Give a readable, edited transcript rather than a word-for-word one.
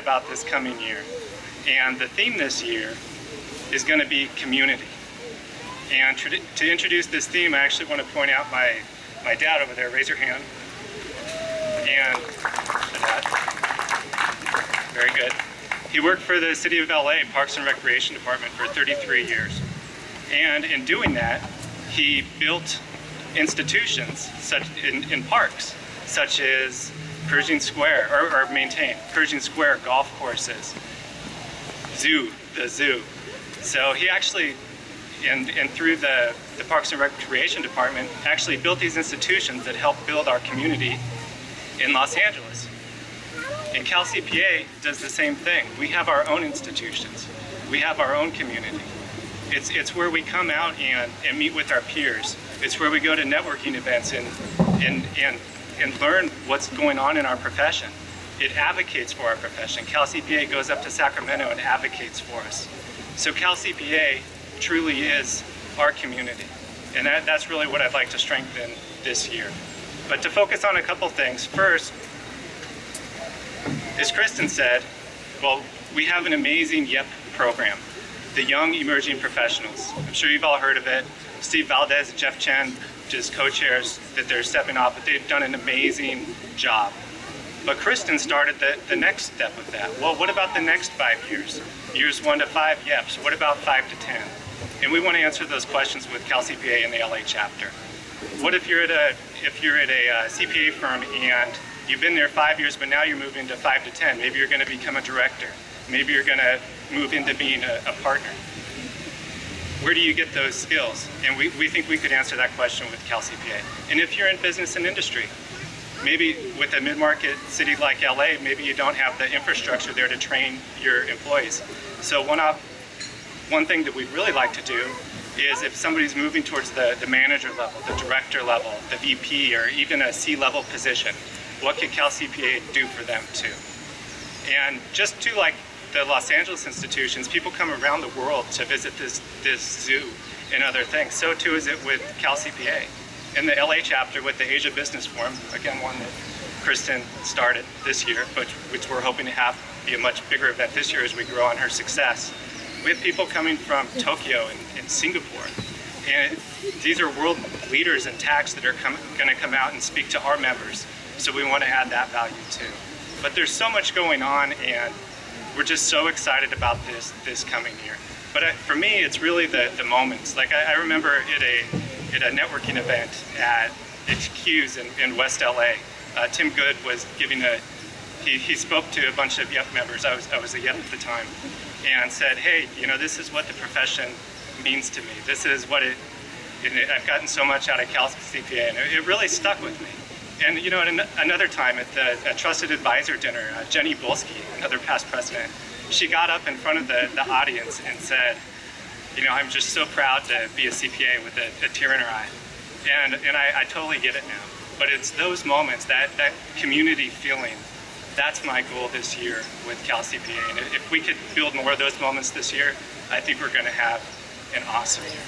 about this coming year. And the theme this year is going to be community. And to introduce this theme, I actually want to point out my dad over there. Raise your hand. And the dad. Very good. He worked for the City of LA Parks and Recreation Department for 33 years. And in doing that, he built institutions in parks, such as Pershing Square, or maintained Pershing Square golf courses, the zoo. So he actually, and through the Parks and Recreation Department, actually built these institutions that help build our community in Los Angeles. And CalCPA does the same thing. We have our own institutions. We have our own community. It's where we come out and meet with our peers. It's where we go to networking events and learn what's going on in our profession. It advocates for our profession. CalCPA goes up to Sacramento and advocates for us. So CalCPA truly is our community. And that's really what I'd like to strengthen this year. But to focus on a couple things. First, as Kristen said, well, we have an amazing YEP program, the Young Emerging Professionals. I'm sure you've all heard of it. Steve Valdez and Jeff Chen, just co-chairs that they're stepping off, but they've done an amazing job. But Kristen started the next step of that. Well, what about the next 5 years? Years 1 to 5 YEPs. What about 5 to 10? And we want to answer those questions with CalCPA in the LA chapter. What if you're at a CPA firm and you've been there 5 years, but now you're moving to 5 to 10? Maybe you're going to become a director. Maybe you're going to move into being a partner. Where do you get those skills? And we think we could answer that question with CalCPA. And if you're in business and industry, maybe with a mid-market city like LA, maybe you don't have the infrastructure there to train your employees. So one thing that we'd really like to do is if somebody's moving towards the manager level, the director level, the VP, or even a C-level position, what could CalCPA do for them too? And just to like the Los Angeles institutions, people come around the world to visit this zoo and other things. So too is it with CalCPA. In the LA chapter with the Asia Business Forum, again, one that Kristen started this year, but which we're hoping to have be a much bigger event this year as we grow on her success. We have people coming from Tokyo and Singapore. And these are world leaders in tax that are going to come out and speak to our members. So we want to add that value too. But there's so much going on, and we're just so excited about this coming year. But for me, it's really the moments. Like I remember at a networking event at HQ's in West LA, Tim Good was giving he spoke to a bunch of YEP members. I was a YEP at the time, and said, hey, this is what the profession means to me. This is what I've gotten so much out of CalCPA, and it really stuck with me. And at another time at the Trusted Advisor dinner, Jenny Bulski, another past president, she got up in front of the audience and said, I'm just so proud to be a CPA with a tear in her eye. And I totally get it now. But it's those moments, that community feeling, that's my goal this year with CalCPA. And if we could build more of those moments this year, I think we're going to have an awesome year.